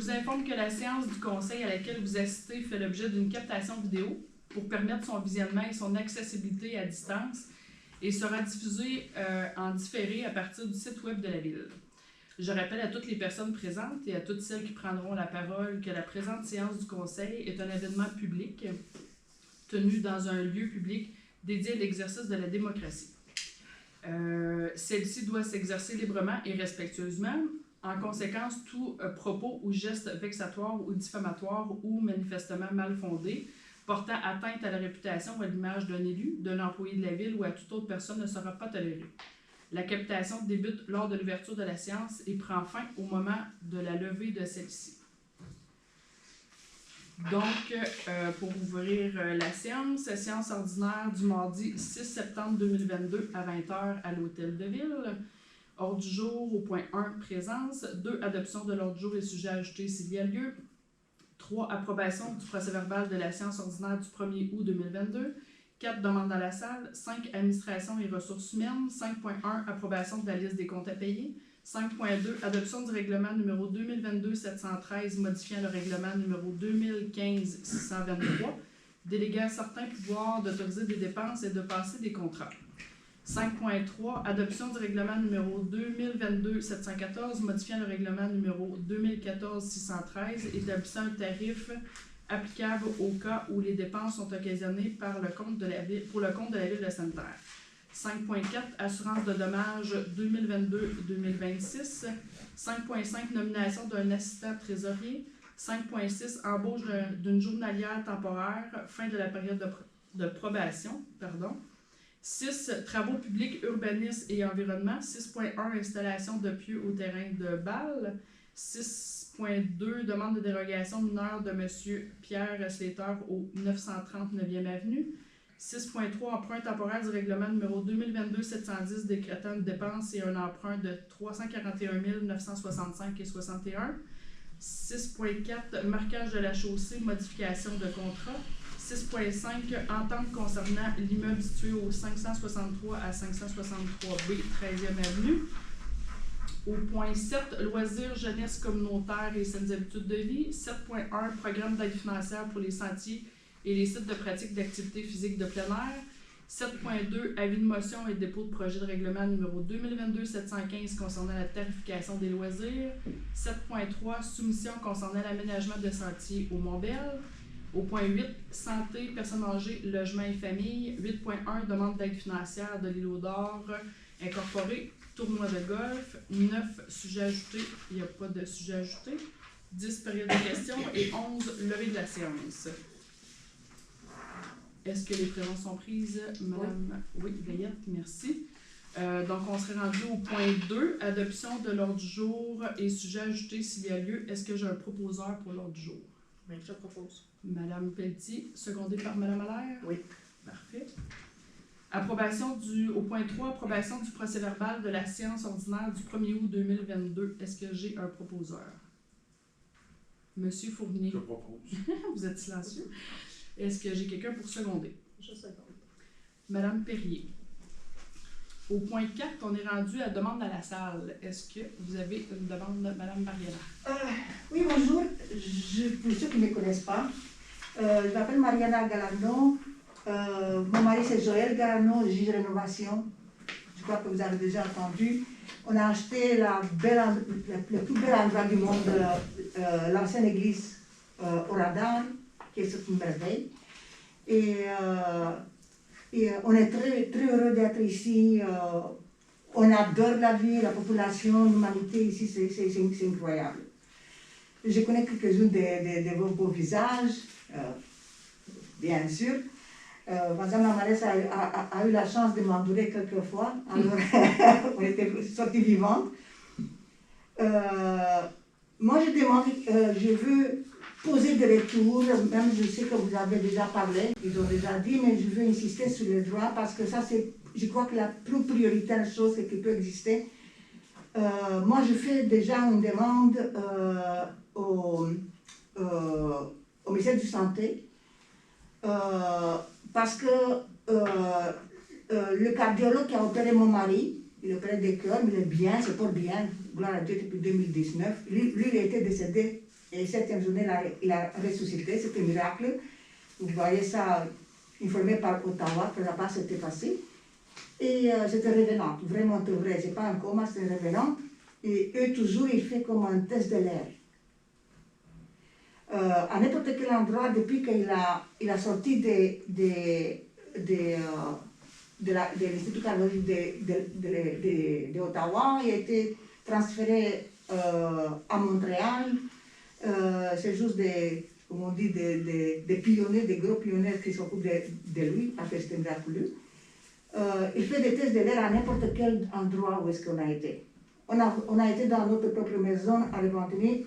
vous informe que la séance du conseil à laquelle vous assistez fait l'objet d'une captation vidéo pour permettre son visionnement et son accessibilité à distance et sera diffusée en différé à partir du site web de la Ville. Je rappelle à toutes les personnes présentes et à toutes celles qui prendront la parole que la présente séance du conseil est un événement public tenu dans un lieu public dédié à l'exercice de la démocratie. Celle-ci doit s'exercer librement et respectueusement. En conséquence, tout propos ou geste vexatoire ou diffamatoire ou manifestement mal fondé portant atteinte à la réputation ou à l'image d'un élu, d'un employé de la Ville ou à toute autre personne ne sera pas toléré. La captation débute lors de l'ouverture de la séance et prend fin au moment de la levée de celle-ci. Donc, pour ouvrir la séance ordinaire du mardi 6 septembre 2022 à 20h à l'Hôtel de Ville. Ordre du jour au point 1, présence. 2, adoption de l'ordre du jour et sujets ajoutés s'il y a lieu. 3, approbation du procès-verbal de la séance ordinaire du 1er août 2022. 4, demande dans la salle. 5, administration et ressources humaines. 5.1, approbation de la liste des comptes à payer. 5.2, adoption du règlement numéro 2022-713 modifiant le règlement numéro 2015-623, déléguant certains pouvoirs d'autoriser des dépenses et de passer des contrats. 5.3, adoption du règlement numéro 2022-714 modifiant le règlement numéro 2014-613 établissant un tarif applicable au cas où les dépenses sont occasionnées par le compte de la ville, pour le compte de la Ville de Sainte-Terre. 5.4, assurance de dommages 2022-2026. 5.5, nomination d'un assistant trésorier. 5.6, embauche d'une journalière temporaire, fin de la période de probation. 6, travaux publics, urbanisme et environnement. 6.1, installation de pieux au terrain de Bâle. 6.2, demande de dérogation mineure de M. Pierre Slater au 939e avenue. 6.3, emprunt temporaire du règlement numéro 2022-710 décrétant une dépense et un emprunt de 341 965 et 61. 6.4, marquage de la chaussée, modification de contrat. 6.5, entente concernant l'immeuble situé au 563 à 563B, 13e avenue. Au point 7, loisirs, jeunesse communautaire et saines habitudes de vie. 7.1, programme d'aide financière pour les sentiers et les sites de pratique d'activités physiques de plein air. 7.2, avis de motion et dépôt de projet de règlement numéro 2022-715 concernant la tarification des loisirs. 7.3, soumission concernant l'aménagement de sentiers au Mont-Bell. Au point 8, santé, personnes âgées, logement et famille. 8.1, demande d'aide financière de l'îlot d'or incorporé, tournoi de golf. 9, sujets ajoutés, il n'y a pas de sujet ajouté. 10, période de questions et 11, levée de la séance. Est-ce que les présences sont prises, Madame? Oui, Veillette, merci. Donc, on serait rendu au point 2, adoption de l'ordre du jour et sujet ajouté s'il y a lieu. Est-ce que j'ai un proposeur pour l'ordre du jour? Oui, je propose. Madame Pelletier, secondée par Madame Allaire? Oui. Parfait. Au point 3, approbation du procès-verbal de la séance ordinaire du 1er août 2022. Est-ce que j'ai un proposeur? Monsieur Fournier. Je propose. Vous êtes silencieux. Est-ce que j'ai quelqu'un pour seconder? Je seconde. Madame Perrier. Au point 4, on est rendu à demande à la salle. Est-ce que vous avez une demande de Madame Mariana? Oui, bonjour. Pour ceux qui ne me connaissent pas, je m'appelle Mariana Galano. Mon mari, c'est Joël Galano, juge de rénovation. Je crois que vous avez déjà entendu. On a acheté le plus bel endroit du monde, l'ancienne église au Radar, qui est une merveille. Et on est très, très heureux d'être ici. On adore la vie, la population, l'humanité ici, c'est incroyable. Je connais quelques-uns de vos beaux visages, bien sûr. Madame la Maresse a eu la chance de m'entourer quelques fois, alors on était sortis vivants. Moi, je demande, je veux poser des retours, même je sais que vous avez déjà parlé, ils ont déjà dit, mais je veux insister sur les droits parce que ça, c'est, je crois que la plus prioritaire chose qui peut exister. Moi, je fais déjà une demande au ministère de la Santé parce que le cardiologue qui a opéré mon mari, il opère des cœurs, mais il est bien, c'est pour bien, gloire à Dieu, depuis 2019. Lui, il était décédé Et 7e journée, il a ressuscité, c'était un miracle. Vous voyez ça, informé par Ottawa, que là-bas s'était passé. Et c'était révélante, vraiment vrai, c'est pas un coma, c'est révélante. Et eux, toujours, ils font comme un test de l'air. À n'importe quel endroit, depuis qu'il a sorti de l'Institut cardiologique d'Ottawa, il a été transféré à Montréal. C'est juste comme on dit, des pionniers, des gros pionniers qui s'occupent de lui, parce que c'était miraculeux. Il fait des tests de l'air à n'importe quel endroit où est-ce qu'on a été. On a été dans notre propre maison à Repentigny,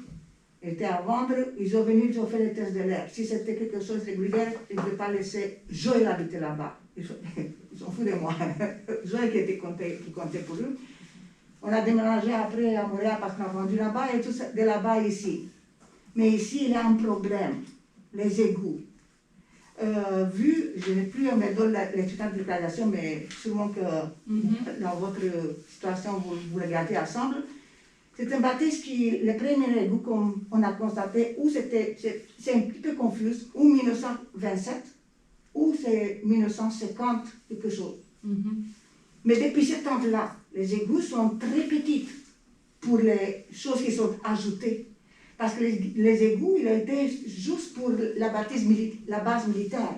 il était à vendre, ils ont venu, ils ont fait les tests de l'air. Si c'était quelque chose de régulier, ils ne pouvaient pas laisser Joël habiter là-bas. Ils s'en foutent de moi. Joël qui comptait pour eux. On a déménagé après à Montréal parce qu'on a vendu là-bas et tout ça, de là-bas ici. Mais ici, il y a un problème, les égouts. Je n'ai plus un méthode de déclaration, mais sûrement que dans votre situation, vous regardez ensemble. C'est un baptiste qui, le premier égout, comme on a constaté, où c'est un petit peu confus, ou 1927, ou c'est 1950, quelque chose. Mais depuis ce temps-là, les égouts sont très petits pour les choses qui sont ajoutées. Parce que les égouts, il a été juste pour la base militaire.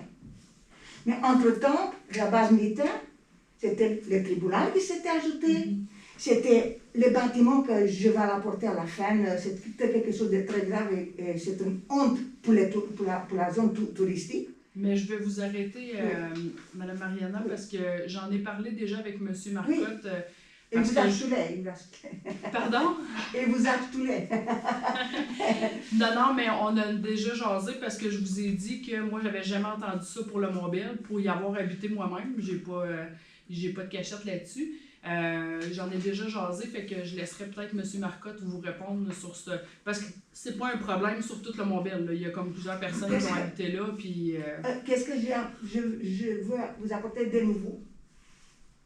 Mais entre-temps, la base militaire, c'était le tribunal qui s'était ajouté, c'était le bâtiment que je vais rapporter à la fin, c'était quelque chose de très grave et c'est une honte pour la zone touristique. Mais je vais vous arrêter, Mme Mariana, parce que j'en ai parlé déjà avec M. Marcotte. Et vous achetez. Pardon? Et vous achetez. Non, mais on a déjà jasé parce que je vous ai dit que moi, j'avais jamais entendu ça pour le Mont-Bell, pour y avoir habité moi-même. J'ai pas de cachette là-dessus. J'en ai déjà jasé, fait que je laisserai peut-être M. Marcotte vous répondre sur ce... Parce que c'est pas un problème sur tout le Mont-Bell. Il y a comme plusieurs personnes qui ont habité là, puis... Qu'est-ce que je veux vous apporter de nouveau?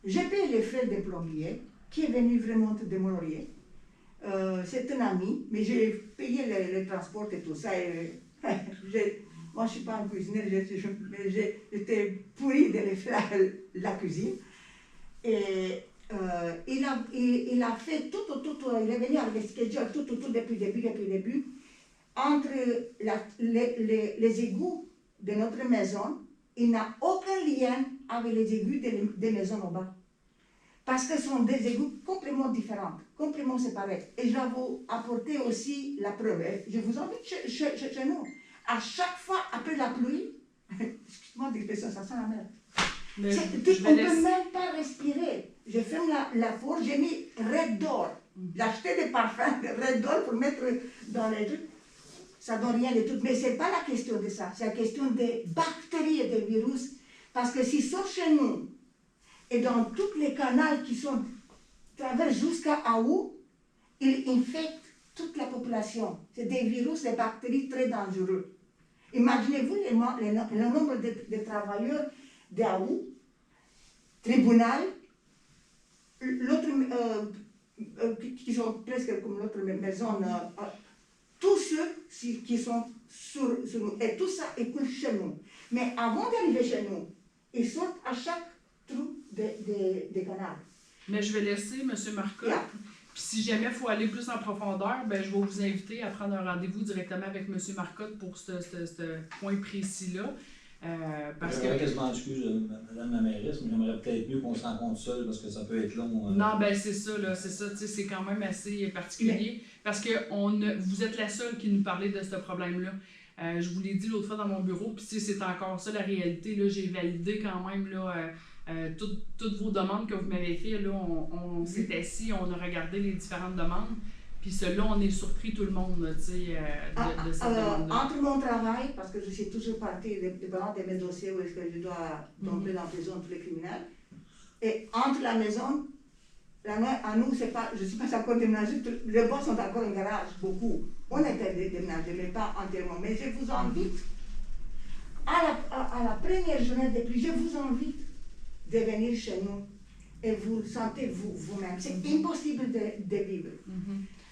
J'ai payé les frais de plombier, qui est venu vraiment de Mont-Laurier. C'est un ami, mais j'ai payé le transport et tout ça. Et, moi, je ne suis pas un cuisinier, mais j'étais pourri de les faire la cuisine. Et il a fait tout, il est venu avec le schedule tout depuis le début. Entre les égouts de notre maison, il n'a aucun lien avec les égouts des maisons en bas. Parce que ce sont des égouts complètement différents, complètement séparés. Et je vais vous apporter aussi la preuve. Je vous invite chez nous. À chaque fois, après la pluie, excuse-moi d'expression, ça sent la merde. On ne peut même pas respirer. Je ferme la porte, j'ai mis Red Door. J'ai acheté des parfums de Red Door pour mettre dans les trucs. Ça ne donne rien de tout. Mais ce n'est pas la question de ça. C'est la question des bactéries et des virus. Parce que s'ils sont chez nous, et dans tous les canaux qui sont traversent jusqu'à Aou, ils infectent toute la population. C'est des virus, des bactéries très dangereux. Imaginez-vous le nombre de travailleurs d'Aou, tribunal, qui sont presque comme l'autre maison, tous ceux qui sont sur nous, et tout ça écoule chez nous. Mais avant d'arriver chez nous, ils sortent à chaque trou des canaux. Mais je vais laisser M. Marcotte. Yeah. Puis si jamais il faut aller plus en profondeur, ben, je vais vous inviter à prendre un rendez-vous directement avec M. Marcotte pour ce point précis-là. J'aurais quasiment excuse Mme la mairesse, mais j'aimerais peut-être mieux qu'on se rencontre seul parce que ça peut être long. Non, ben c'est ça, c'est quand même assez particulier. Parce que vous êtes la seule qui nous parlait de ce problème-là. Je vous l'ai dit l'autre fois dans mon bureau, puis c'est encore ça la réalité. Là, j'ai validé quand même là, toutes vos demandes que vous m'avez faites. Là, on s'est assis, on a regardé les différentes demandes. Puis celui-là, on est surpris tout le monde de cette demande-là. Entre mon travail, parce que je suis toujours partie dépendant de mes dossiers où est-ce que je dois tomber dans prison tous les criminels, et entre la maison, à nous, c'est pas, je ne suis pas encore déménagée, les boss sont encore en garage, beaucoup. On était déménagés, mais pas entièrement. Mais je vous invite, à la première journée de pluie, je vous invite de venir chez nous et vous sentez vous-même. C'est impossible de vivre.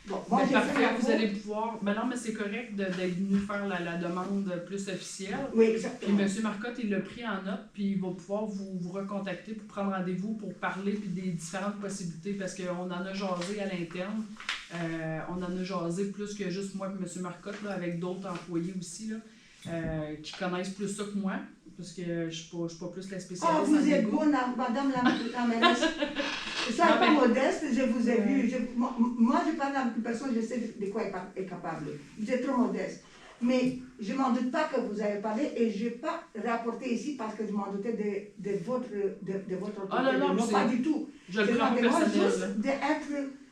Bon, moi, j'ai fait parfait, la vous cour. allez pouvoir. Ben non, mais c'est correct d'être venu faire la demande plus officielle. Oui, Puis exactement. M. Marcotte, il l'a pris en note, puis il va pouvoir vous recontacter pour prendre rendez-vous, pour parler puis des différentes possibilités, parce qu'on en a jasé à l'interne. On en a jasé plus que juste moi et M. Marcotte, là, avec d'autres employés aussi, là, qui connaissent plus ça que moi, parce que je ne suis pas plus la spécialiste. Ah, vous êtes bonne, madame la mairesse. Soyez pas modeste, je vous ai vu. Moi, je parle avec une personne, je sais de quoi elle est capable. Vous êtes trop modeste. Mais je ne m'en doute pas que vous avez parlé et je n'ai pas rapporté ici parce que je m'en doutais de votre Ah non, pas du tout. Je le prends personnel. Juste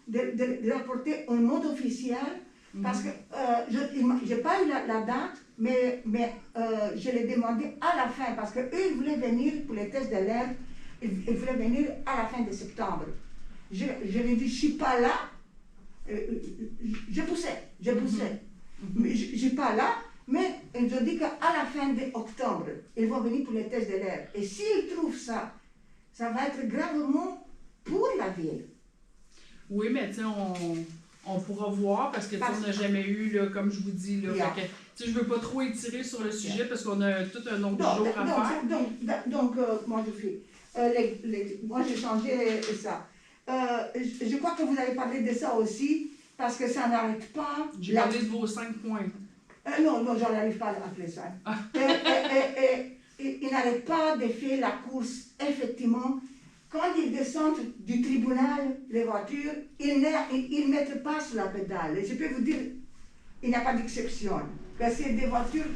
de rapporter un mode officiel parce que je n'ai pas eu la date, mais je l'ai demandé à la fin parce qu'eux, ils voulaient venir pour les tests de l'air, ils voulaient venir à la fin de septembre. Je leur ai dit, je ne suis pas là, je poussais. Mais je ne suis pas là, mais ils ont dit qu'à la fin d'octobre, ils vont venir pour les tests de l'air. Et s'ils trouvent ça, ça va être gravement pour la ville. Oui, mais tu sais, on pourra voir parce que on n'a jamais eu, là, comme je vous dis, là, Yeah. je ne veux pas trop étirer sur le sujet parce qu'on a tout un autre jour à faire. Donc, moi je fais. Moi j'ai changé ça. Je crois que vous avez parlé de ça aussi parce que ça n'arrête pas. J'ai parlé de vos 5 points. Non, j'en arrive pas à appeler ça. Il n'arrête pas de faire la course, effectivement. Quand ils descendent du tribunal, les voitures, ils ne mettent pas sur la pédale. Et je peux vous dire, il n'y a pas d'exception. Que c'est des voitures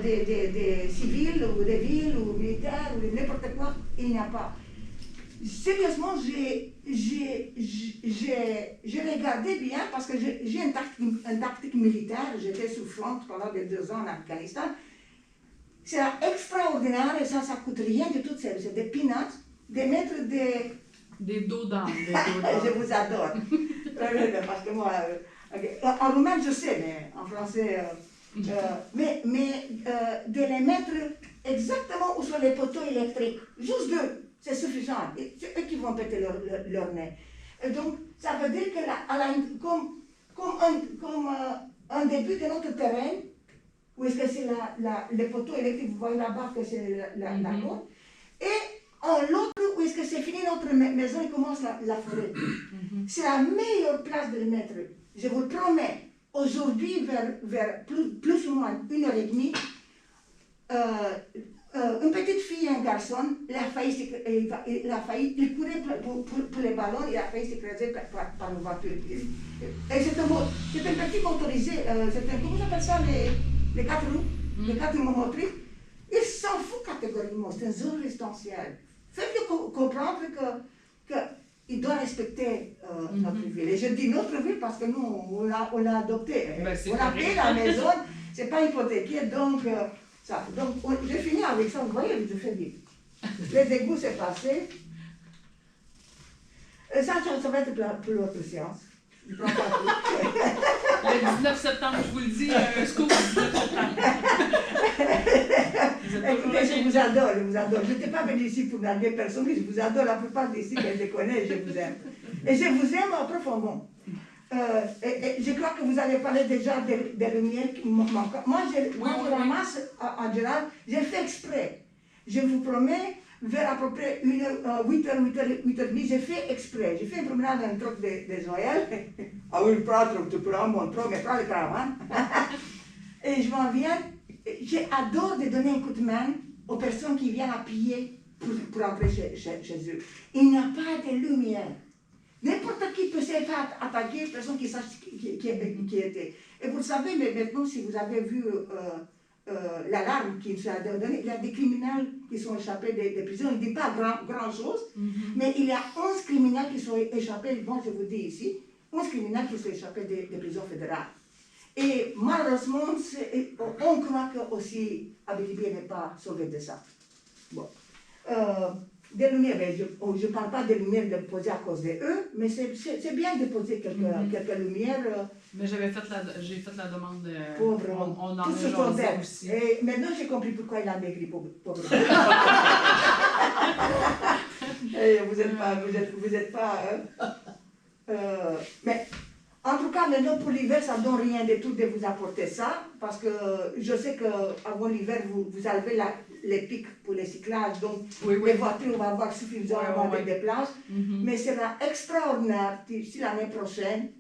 des civils, ou des villes, ou militaires, ou n'importe quoi, il n'y a pas. Sérieusement, j'ai regardé bien, parce que j'ai une tactique militaire, j'étais sous front pendant 2 ans en Afghanistan. C'est extraordinaire et ça ne coûte rien du tout, c'est des peanuts. De mettre des dos d'âne. Je vous adore. Parce que moi, en roumain je sais, mais en français. Mais de les mettre exactement où sont les poteaux électriques. Juste 2, c'est suffisant. C'est eux qui vont péter leur nez. Et donc, ça veut dire que comme un début de notre terrain, où est-ce que c'est les poteaux électriques, vous voyez là-bas que c'est la côte, et en l'autre, où est-ce que c'est fini notre maison, il commence la forêt. C'est la meilleure place de le mettre. Je vous promets, aujourd'hui, vers plus ou moins 1h30, une petite fille et un garçon, il courait pour les ballons, il a failli s'écraser par une voiture. Et c'est un petit motorisé, comment ça s'appelle ça, les 4 roues, les 4 roues motrices. Il s'en fout catégoriquement, c'est une zone résidentielle. Faites-le comprendre qu'il doit respecter notre ville. Et je dis notre ville parce que nous, on l'a adopté. On a payé la maison, c'est pas hypothéqué, donc ça. Donc j'ai fini avec ça, vous voyez, je fais vite. Les égouts, c'est passé. Ça va être pour l'autre séance. Je prends pas tout. Le 19 septembre, je vous le dis, un scoop le 19 septembre. Écoutez, je vous adore. Je n'étais pas venue ici pour narguer personne, mais je vous adore. La plupart d'ici, que je les connais, je vous aime. Et je vous aime profondément. Et je crois que vous avez parlé déjà des lumières qui me manquent. Moi, je ramasse en général, j'ai fait exprès. Je vous promets, vers à peu près 8h30, j'ai fait exprès. J'ai fait une promenade dans le truc de Joël. Ah oui, tu prends mon truc, mais prends le caravane. Et je m'en viens. J'adore de donner un coup de main aux personnes qui viennent à pied pour entrer chez eux. Il n'y a pas de lumière. N'importe qui peut se faire attaquer, personne qui sache qui était. Et vous le savez, mais maintenant, si vous avez vu l'alarme qui nous a donnée, il y a des criminels qui sont échappés des prisons. Il ne dit pas grand-chose, mais il y a 11 criminels qui sont échappés, bon, je vous dis ici, 11 criminels qui sont échappés des prisons fédérales. Et malheureusement, on croit que aussi Abitibi n'est pas sauvé de ça. Bon. Des lumières, je ne parle pas des lumières de poser à cause d'eux, mais c'est bien de poser quelques lumières. Mais j'ai fait la demande. Pauvre, on en tout a ce jasé qu'on aussi. Et maintenant, j'ai compris pourquoi il a maigri, pauvre. Et vous n'êtes pas mais En tout cas, maintenant pour l'hiver, ça ne donne rien du tout de vous apporter ça, parce que je sais qu'avant l'hiver, vous avez les pics pour les cyclages, donc les voitures vont avoir suffisamment de places. Mais c'est extraordinaire si l'année prochaine,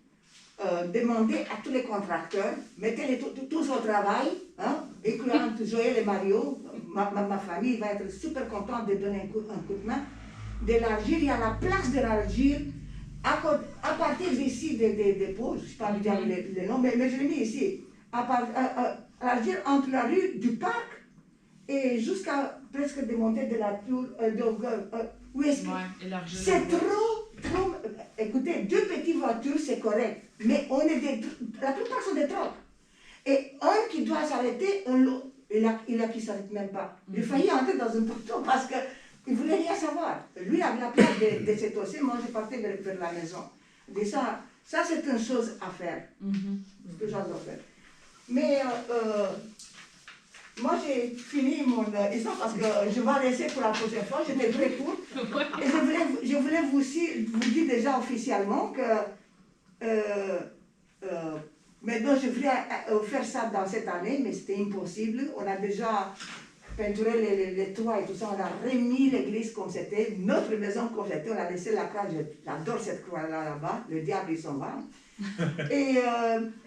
demandez à tous les contracteurs, mettez-les tous au travail, hein, incluant Joël et Mario, ma famille va être super contente de donner un coup de main, d'élargir. Il y a la place d'élargir à partir d'ici des pots, je ne sais pas dire les noms, mais je l'ai mis ici, élargir entre la rue du parc et jusqu'à presque démonter de la tour, où est-ce que... c'est trop, écoutez, 2 petites voitures, c'est correct, mais la plupart sont des trocs. Et un qui doit s'arrêter, il a qui ne s'arrête même pas. Il a failli entrer dans un poteau parce qu'il ne voulait rien savoir. Lui avait la place de s'étosser, moi je partais vers la maison. Et ça c'est une chose à faire. Une chose à faire. Mais moi j'ai fini mon histoire parce que je vais laisser pour la prochaine fois, j'étais très courte. Et je voulais vous dire déjà officiellement que maintenant je voulais faire ça dans cette année, mais c'était impossible. On a déjà peinturé les toits et tout ça, on a remis l'église comme c'était, notre maison comme c'était, on a laissé la croix, j'adore cette croix-là là-bas, le diable il s'en va. Et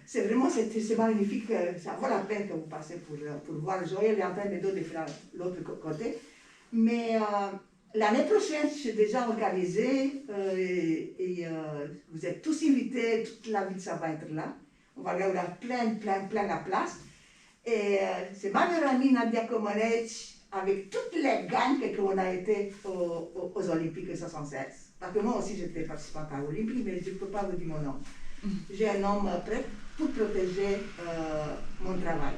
c'est vraiment, c'est magnifique, ça vaut la peine que vous passez pour voir. Joël est en train de faire l'autre côté. Mais l'année prochaine, j'ai déjà organisé et vous êtes tous invités, toute la ville ça va être là. On va avoir plein la place. Et c'est ma meilleure amie Nadia Comanec avec toutes les gagnes qu'on a été aux Olympiques de 76. Parce que moi aussi j'étais participante à l'Olympique, mais je ne peux pas vous dire mon nom. J'ai un homme prêt pour protéger mon travail.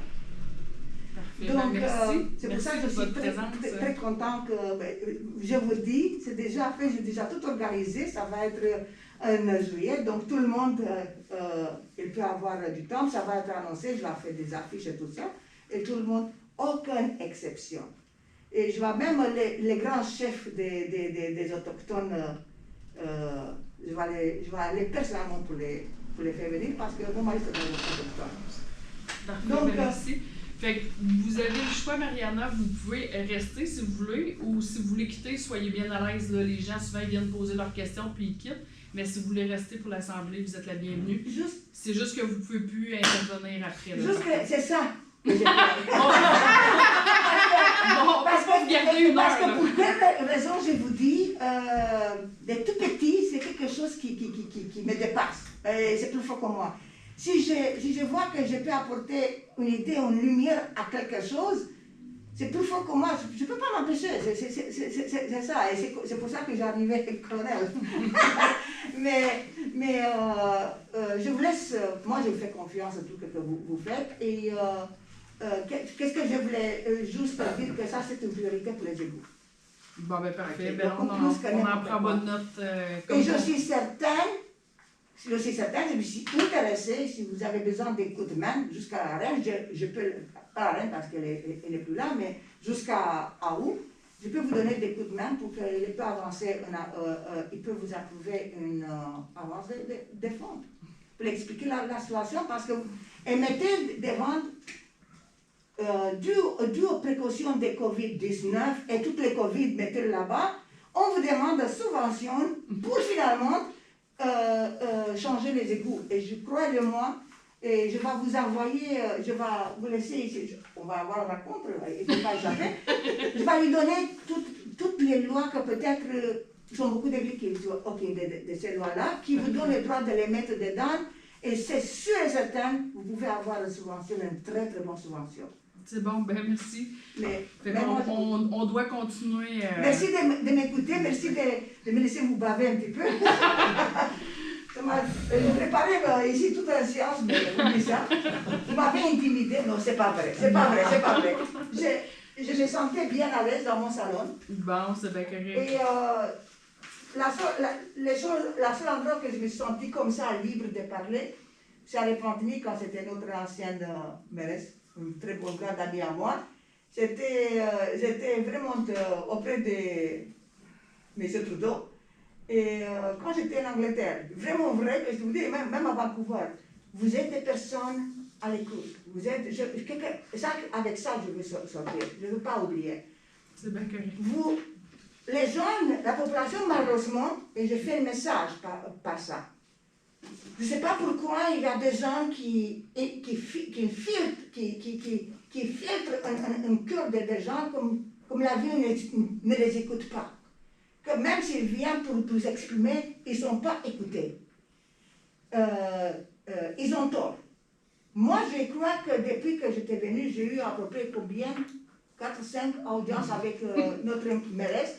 Donc, c'est pour ça que je suis très contente que, je vous dis, c'est déjà fait, j'ai déjà tout organisé, ça va être en juillet, donc tout le monde, il peut avoir du temps, ça va être annoncé, je vais faire des affiches et tout ça, et tout le monde, aucune exception. Et je vois même les grands chefs des autochtones, je vais aller personnellement pour les faire venir, parce que mon mari c'est un autochtone. Donc, merci. Fait que vous avez le choix, Mariana, vous pouvez rester si vous voulez, ou si vous voulez quitter, soyez bien à l'aise. Là, les gens souvent ils viennent poser leurs questions puis ils quittent. Mais si vous voulez rester pour l'Assemblée, vous êtes la bienvenue. C'est juste que vous ne pouvez plus intervenir après. Juste que c'est ça. Parce que pour quelle raison je vous dis, des tout petits, c'est quelque chose qui me dépasse. C'est plus fort que moi. Si je vois que je peux apporter une idée, une lumière à quelque chose, c'est plus fort que moi, je ne peux pas m'empêcher, c'est ça, et c'est pour ça que j'arrivais avec colonel. mais je vous laisse, moi je vous fais confiance en tout ce que vous faites, et qu'est-ce que je voulais juste dire, que ça c'est une priorité pour les égouts. Bon ben parfait, on en prend bonne note. Et je suis certaine, je me suis intéressée, si vous avez besoin des coups de main, jusqu'à la reine, je peux, pas la reine parce qu'elle n'est plus là, mais jusqu'à août, je peux vous donner des coups de main pour qu'il peut avancer, il peut vous approuver une avance de fonds. Pour expliquer la situation, parce que, et mettez des ventes dues aux précautions des Covid-19 et toutes les Covid, mettez là-bas, on vous demande de subvention pour finalement changer les égouts. Et je crois de moi, et je vais vous envoyer, je vais vous laisser ici, on va avoir un rencontre, et je vais pas échapper. Je vais lui donner toutes les lois que peut-être, il y a beaucoup d'églises qui sont aucune de ces lois-là, qui vous donnent le droit de les mettre dedans, et c'est sûr et certain, vous pouvez avoir une subvention, une très très bonne subvention. C'est bon, ben merci. Mais on doit continuer. Merci de m'écouter, merci de me laisser vous baver un petit peu. J'ai préparé ici toute une séance, mais oublie ça. Vous m'avez intimidé, non, c'est pas vrai, c'est pas vrai. Je me sentais bien à l'aise dans mon salon. Bon, c'est bien correct. Et la seule endroit que je me suis sentie comme ça, libre de parler, c'est à Repentigny, quand c'était notre ancienne mairesse, une très bonne grande amie à moi. J'étais vraiment auprès de M. Trudeau. Et quand j'étais en Angleterre, vraiment vrai, que je vous dis, même à Vancouver, vous êtes des personnes à l'écoute. Vous êtes, avec ça, je veux sortir. Je ne veux pas oublier. C'est bien correct. Vous, les jeunes, la population, malheureusement, et je fais le message par ça. Je ne sais pas pourquoi il y a des gens qui filtrent un cœur des gens comme la vie ne les écoute pas. Que même s'ils viennent pour vous exprimer, ils ne sont pas écoutés. Ils ont tort. Moi, je crois que depuis que j'étais venue, j'ai eu à peu près combien 4-5 audiences avec notre mairesse,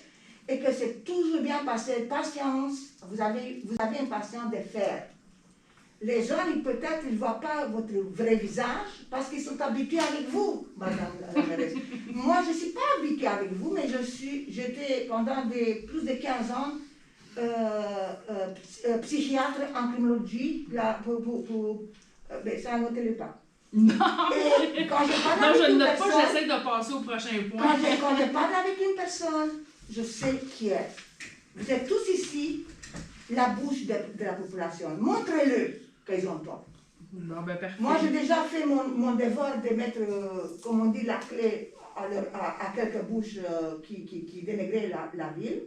et que c'est toujours bien passé. Patience, vous avez une patience de fer. Les gens, peut-être, ils ne voient pas votre vrai visage parce qu'ils sont habitués avec vous, madame la mairesse. Moi, je ne suis pas habituée avec vous, mais j'étais pendant plus de 15 ans psychiatre en criminologie mais ça ne note pas. Non! Et quand je parle Non, avec je ne une note pas, personne, j'essaie de passer au prochain point. quand je parle avec une personne, je sais qui est. Vous êtes tous ici, la bouche de la population. Montrez-le qu'ils ont tort. Bon, ben, parfait. Moi, j'ai déjà fait mon devoir de mettre, comme on dit, la clé à quelques bouches qui dénigraient la ville,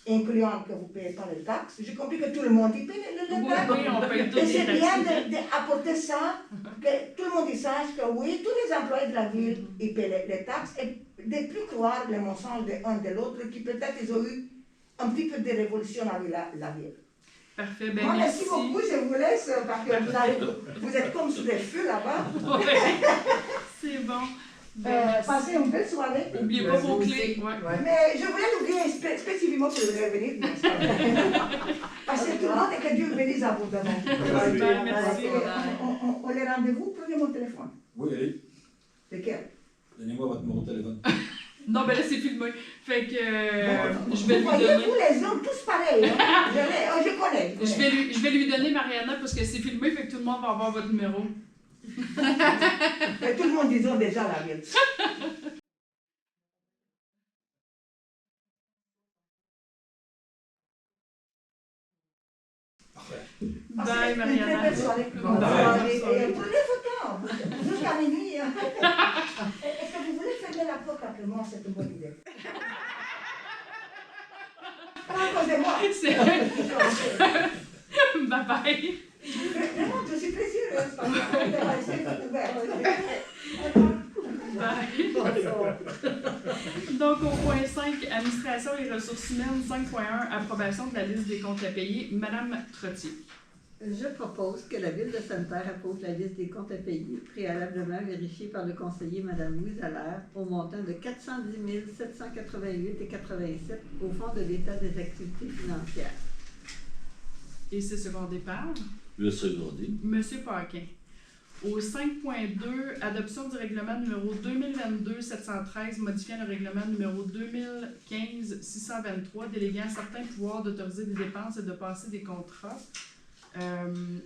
incluant que vous ne payez pas les taxes. J'ai compris que tout le monde y paye les taxes. Oui, on paye tous Et les c'est bien taxes. d'apporter ça, que tout le monde y sache que oui, tous les employés de la ville ils paient les taxes, et de ne plus croire les mensonges de l'un de l'autre, qui peut-être ils ont eu un petit peu de révolution avec la ville. Parfait, ben Moi, merci. merci beaucoup, je vous laisse, parce que vous êtes comme sous les feux là-bas. Ouais. C'est bon. Ben, merci. Passez une belle soirée. N'oubliez pas vos clés. Ouais. Mais je voulais l'oublier spécifiquement pour revenir. Parce que tout le monde et que Dieu bénisse abondamment. Ben, merci. On les rendez-vous, prenez mon téléphone. Oui, allez. Lequel? Donnez-moi votre numéro de téléphone. Non, ben là, c'est filmé. Fait que je vais lui Voyez, donner. vous les hommes, tous pareils. Hein? Je connais. Je vais lui donner Mariana parce que c'est filmé, fait que tout le monde va avoir votre numéro. Et tout le monde disons déjà la vérité. Bye, Mariana. Très belle soirée. Bonne Prenez soirée. votre temps, jusqu'à minuit. Hein. Est-ce que vous voulez fermer la porte après moi? C'est une bonne idée. Pas à cause de moi. Bye bye. Vraiment, je suis très sérieuse parce que je vais rester tout ouvert. Bye. Donc, au point 5, administration et ressources humaines, 5.1, approbation de la liste des comptes à payer. Madame Trottier. Je propose que la Ville de Sainte-Terre approuve la liste des comptes à payer, préalablement vérifiée par le conseiller Mme Louise Allaire, au montant de 410 788,87 au Fonds de l'État des activités financières. Et c'est secondé par Le secondé. Monsieur Paquin. Au 5.2, adoption du règlement numéro 2022-713, modifiant le règlement numéro 2015-623, déléguant certains pouvoirs d'autoriser des dépenses et de passer des contrats.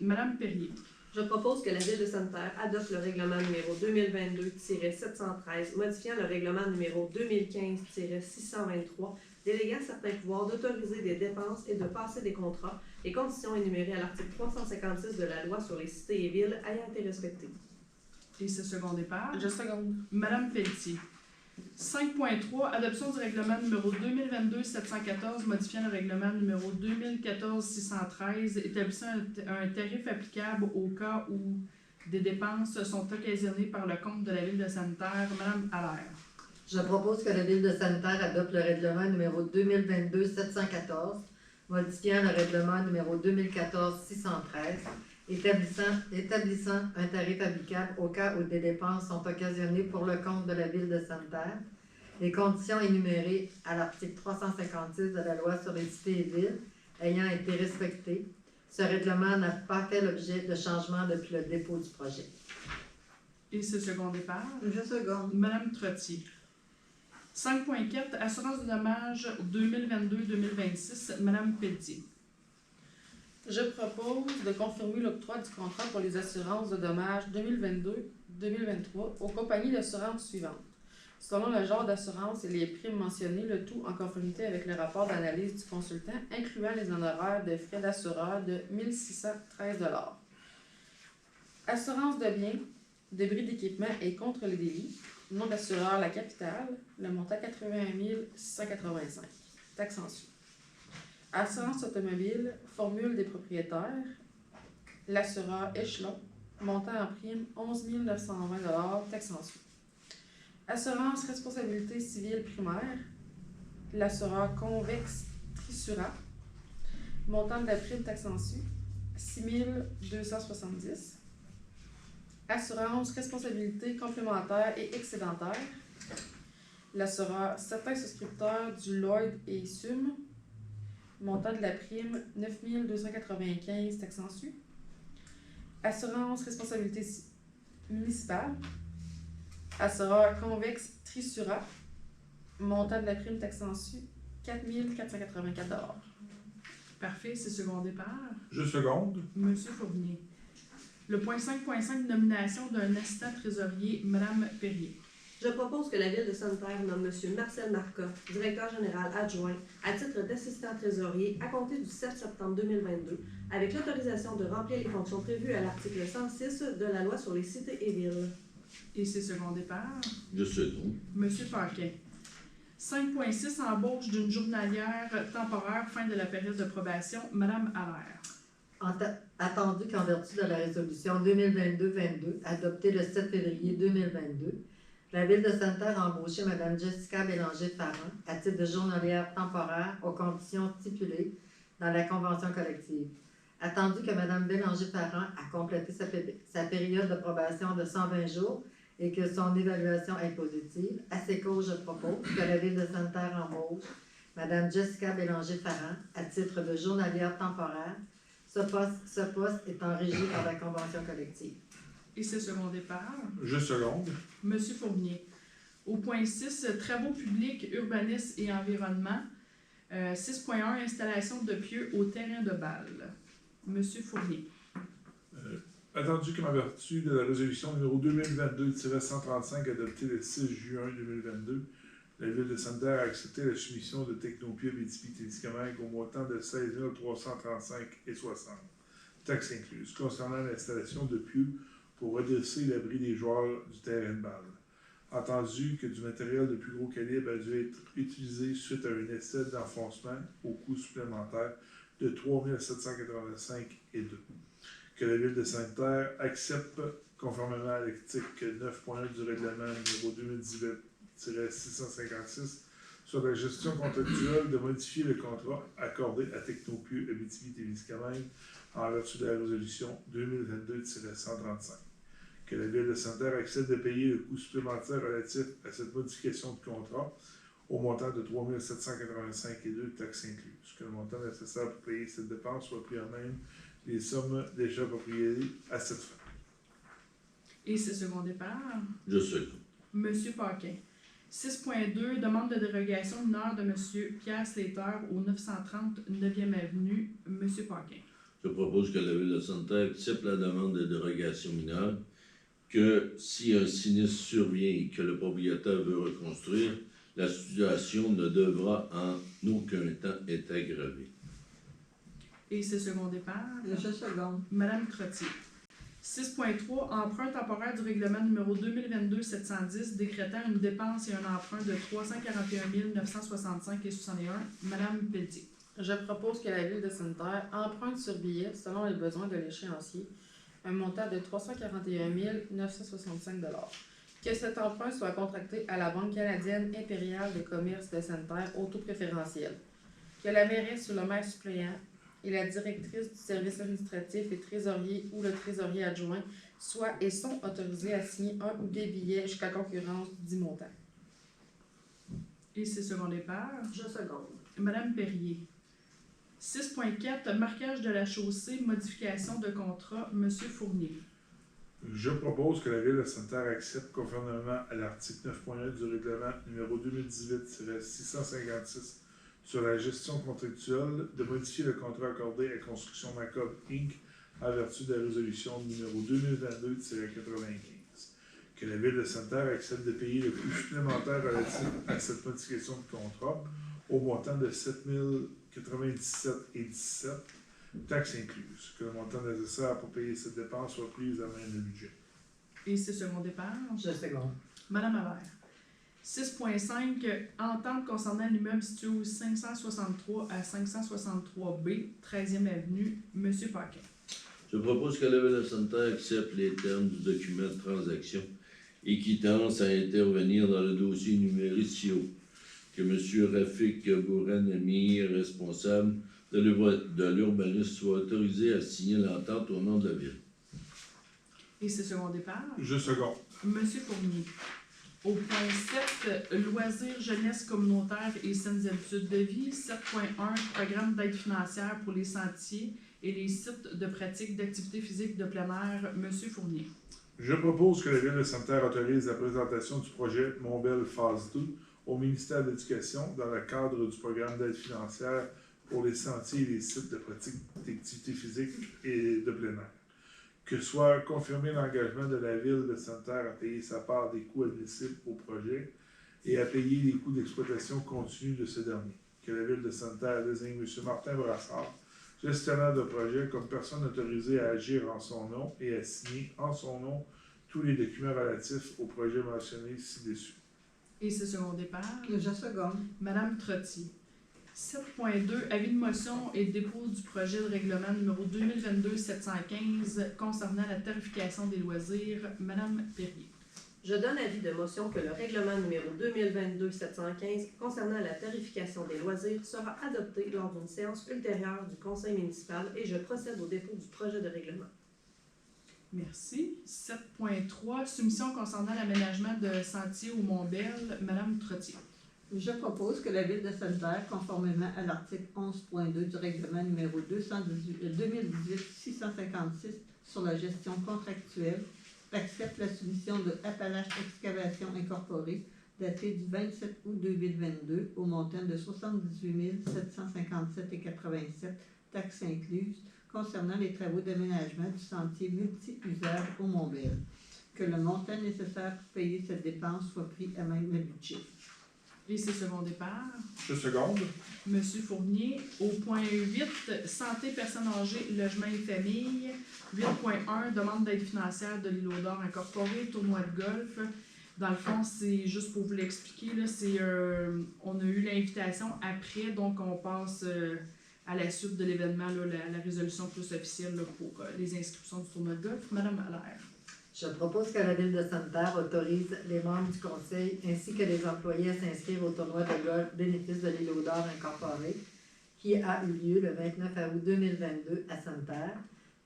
Madame Perrier. Je propose que la Ville de Sainte-Terre adopte le règlement numéro 2022-713, modifiant le règlement numéro 2015-623, déléguant certains pouvoirs d'autoriser des dépenses et de passer des contrats, les conditions énumérées à l'article 356 de la loi sur les cités et villes ayant été respectées. Et c'est secondé par Je seconde. Madame Pelletier. 5.3, adoption du règlement numéro 2022-714, modifiant le règlement numéro 2014-613, établissant un tarif applicable au cas où des dépenses sont occasionnées par le compte de la Ville de Sainte-Terre. Madame Allaire. Je propose que la Ville de Sainte-Terre adopte le règlement numéro 2022-714, modifiant le règlement numéro 2014-613, établissant un tarif applicable au cas où des dépenses sont occasionnées pour le compte de la Ville de Sainte-Terre, les conditions énumérées à l'article 356 de la loi sur les cités et villes ayant été respectées. Ce règlement n'a pas fait l'objet de changement depuis le dépôt du projet. Et c'est secondé par Je seconde. Madame Trottier. 5.4, assurance de dommages 2022-2026, Madame Pelletier. Je propose de confirmer l'octroi du contrat pour les assurances de dommages 2022-2023 aux compagnies d'assurance suivantes. selon le genre d'assurance et les primes mentionnées, le tout en conformité avec le rapport d'analyse du consultant, incluant les honoraires de frais d'assureur de 1 613 $. Assurance de biens, débris d'équipement et contre les délits. Nom d'assureur La Capitale, le montant 81 685. Taxe en su. Assurance automobile, formule des propriétaires. L'assureur Échelon, montant en prime 11 920 $, taxe en su. Assurance responsabilité civile primaire. L'assureur Convex Trisura, montant de la prime taxe en su 6 270. Assurance responsabilité complémentaire et excédentaire. L'assureur certain souscripteur du Lloyd et SUM, montant de la prime 9 295 taxes en su. Assurance responsabilité municipale. Assureur Convex Trisura, montant de la prime taxe en su 4 484 $. Parfait, c'est secondé par Je seconde. Monsieur Fournier. Le point 5.5, nomination d'un assistant trésorier, Madame Perrier. Je propose que la Ville de Sainte-Terre nomme M. Marcel Marcotte, directeur général adjoint, à titre d'assistant trésorier à compter du 7 septembre 2022, avec l'autorisation de remplir les fonctions prévues à l'article 106 de la Loi sur les cités et villes. Et c'est secondé par Je seconde. Monsieur Paquin. 5.6, embauche d'une journalière temporaire, fin de la période de probation, Madame Allaire. Attendu qu'en vertu de la résolution 2022-22, adoptée le 7 février 2022, la Ville de Sainte-Terre a embauché Mme Jessica Bélanger-Farran à titre de journalière temporaire aux conditions stipulées dans la convention collective. Attendu que Mme Bélanger-Farran a complété sa période de probation de 120 jours et que son évaluation est positive, à ces causes, je propose que la Ville de Sainte-Terre embauche Mme Jessica Bélanger-Farran à titre de journalière temporaire. Ce poste étant régi par la convention collective. Et c'est secondé par Je seconde. Monsieur Fournier. Au point 6, travaux publics, urbanisme et environnement. 6.1, installation de pieux au terrain de balle. Monsieur Fournier. Attendu qu'en vertu de la résolution numéro 2022-135 adoptée le 6 juin 2022, la Ville de Sainte-Terre a accepté la soumission de Technopia Abitibi-Témiscamingue au montant de 16 335,60 taxes incluses, concernant l'installation de pieux pour redresser l'abri des joueurs du terrain de balle. Entendu que du matériel de plus gros calibre a dû être utilisé suite à un essai d'enfoncement au coût supplémentaire de 3 785,2. Que la Ville de Sainte-Terre accepte, conformément à l'article 9.1 du règlement numéro 2018-656, sur la gestion contractuelle, de modifier le contrat accordé à Technopieux Abitibi-Témiscamingue en vertu de la résolution 2022-135. Que la Ville de Sainte-Terre accepte de payer le coût supplémentaire relatif à cette modification de contrat au montant de 3 785,2 taxes incluses. Que le montant nécessaire pour payer cette dépense soit pris en même les sommes déjà appropriées à cette fin. Et c'est secondé par Je seconde. Monsieur Paquin. 6.2, demande de dérogation mineure de Monsieur Pierre Slater au 930 9e Avenue. Monsieur Paquin. Je propose que la Ville de Sainte-Terre accepte la demande de dérogation mineure, que si un sinistre survient et que le propriétaire veut reconstruire, la situation ne devra en aucun temps être aggravée. Et c'est secondé par Je seconde. Madame Trottier. 6.3, emprunt temporaire du règlement numéro 2022-710 décrétant une dépense et un emprunt de 341 965,61. Madame Pelletier. Je propose que la Ville de Sainte-Terre emprunte sur billet, selon les besoins de l'échéancier, un montant de 341 965 $. Que cet emprunt soit contracté à la Banque canadienne impériale de commerce de Sainte-Terre au taux préférentiel. Que la mairesse ou le maire suppléant et la directrice du service administratif et trésorier ou le trésorier adjoint soient et sont autorisés à signer un ou des billets jusqu'à concurrence du montant. Et c'est secondé par Je seconde. Madame Perrier. 6.4, marquage de la chaussée, modification de contrat, Monsieur Fournier. Je propose que la Ville de Sainte-Terre accepte, conformément à l'article 9.1 du règlement numéro 2018-656 sur la gestion contractuelle, de modifier le contrat accordé à Construction Macob Inc. en vertu de la résolution numéro 2022-95. que la Ville de Sainte-Terre accepte de payer le coût supplémentaire relatif à cette modification de contrat au montant de 7 097,17 $, taxes incluses. Que le montant nécessaire pour payer cette dépense soit pris à main le budget. Et c'est second départ. Je seconde. Madame Allaire. 6.5. Entente concernant l'immeuble situé au 563 à 563B, 13e avenue, Monsieur Paquin. Je propose que la Ville de Sainte-Terre accepte les termes du document de transaction et quittance à intervenir dans le dossier numéro que M. Rafik Bourhan-Ami, responsable de l'urbanisme, soit autorisé à signer l'entente au nom de la Ville. Et c'est second départ. Je seconde. Monsieur Fournier. Au point 7, loisirs, jeunesse communautaire et saines habitudes de vie. 7.1, programme d'aide financière pour les sentiers et les sites de pratique d'activités physiques de plein air. Monsieur Fournier. Je propose que la Ville de Sainte-Terre autorise la présentation du projet Montbel phase 2 au ministère de l'Éducation dans le cadre du programme d'aide financière pour les sentiers et les sites de pratique d'activités physiques et de plein air. Que soit confirmé l'engagement de la Ville de Sainte-Terre à payer sa part des coûts admissibles au projet et à payer les coûts d'exploitation continue de ce dernier. Que la Ville de Sainte-Terre désigne M. Martin Brassard, gestionnaire de projet, comme personne autorisée à agir en son nom et à signer en son nom tous les documents relatifs au projet mentionné ci-dessus. Et c'est second départ. Je seconde. Madame Trottier. 7.2, avis de motion et dépôt du projet de règlement numéro 2022-715 concernant la tarification des loisirs. Madame Perrier. Je donne avis de motion que le règlement numéro 2022-715 concernant la tarification des loisirs sera adopté lors d'une séance ultérieure du Conseil municipal et je procède au dépôt du projet de règlement. Merci. 7.3, soumission concernant l'aménagement de sentiers au Mont-Bel. Madame Trottier. Je propose que la Ville de Sainte-Terre, conformément à l'article 11.2 du règlement numéro 2018-656 sur la gestion contractuelle, accepte la soumission de Appalache Excavation Incorporée, datée du 27 août 2022, au montant de 78 757,87 $, taxes incluses, concernant les travaux d'aménagement du sentier multi-usage au Mont-Bel. Que le montant nécessaire pour payer cette dépense soit pris à même le budget. Et c'est second départ. Je seconde. Monsieur Fournier. Au point 8, santé, personnes âgées, logement et famille. 8.1, demande d'aide financière de l'île aux Dorts incorporée, tournoi de golf. Dans le fond, c'est juste pour vous l'expliquer, là, on a eu l'invitation après, donc on passe à la suite de l'événement, la résolution plus officielle là, pour les inscriptions du tournoi de golf. Madame Allaire. Je propose que la Ville de Sainte-Terre autorise les membres du Conseil ainsi que les employés à s'inscrire au tournoi de golf bénéfice de l'île aux Dorts incorporée qui a eu lieu le 29 août 2022 à Sainte-Terre,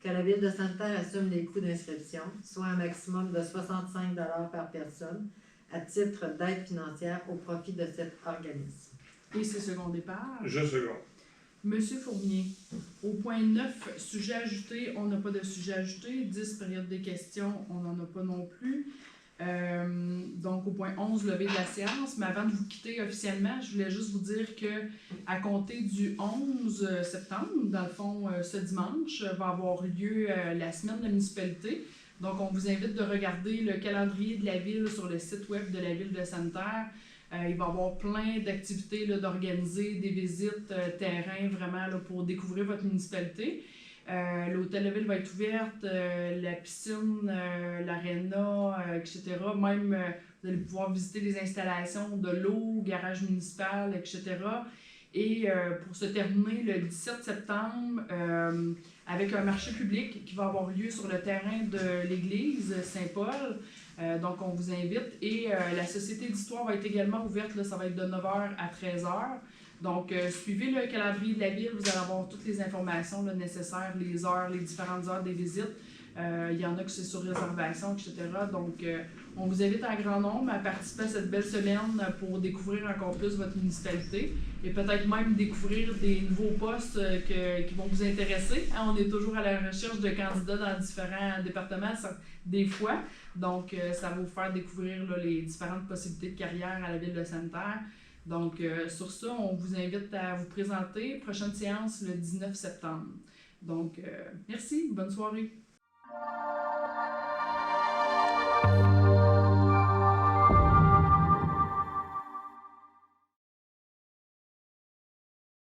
que la Ville de Sainte-Terre assume les coûts d'inscription, soit un maximum de 65 $ par personne, à titre d'aide financière au profit de cet organisme. Et c'est second départ. Je seconde. Monsieur Fournier. Au point 9, sujet ajouté, on n'a pas de sujet ajouté. 10, période des questions, on n'en a pas non plus. Donc, au point 11, levée de la séance. Mais avant de vous quitter officiellement, je voulais juste vous dire que à compter du 11 septembre, dans le fond, ce dimanche, va avoir lieu la semaine de la municipalité. Donc, on vous invite de regarder le calendrier de la ville sur le site web de la ville de Sainte-Terre. Il va y avoir plein d'activités, d'organiser des visites terrain vraiment là, pour découvrir votre municipalité. L'hôtel de ville va être ouverte, la piscine, l'aréna, etc. Même, vous allez pouvoir visiter les installations de l'eau, garage municipal, etc. Et pour se terminer le 17 septembre, avec un marché public qui va avoir lieu sur le terrain de l'église Saint-Paul. Donc, on vous invite. Et la Société d'histoire va être également ouverte. Là, ça va être de 9h à 13h. Donc, suivez le calendrier de la ville. Vous allez avoir toutes les informations là, nécessaires, les heures, les différentes heures des visites. Il y en a que c'est sur réservation, etc. Donc, on vous invite en grand nombre à participer à cette belle semaine pour découvrir encore plus votre municipalité et peut-être même découvrir des nouveaux postes qui vont vous intéresser. On est toujours à la recherche de candidats dans différents départements, des fois. Donc, ça va vous faire découvrir là, les différentes possibilités de carrière à la ville de Sainte-Terre. Donc, sur ça, on vous invite à vous présenter. Prochaine séance le 19 septembre. Donc, merci. Bonne soirée.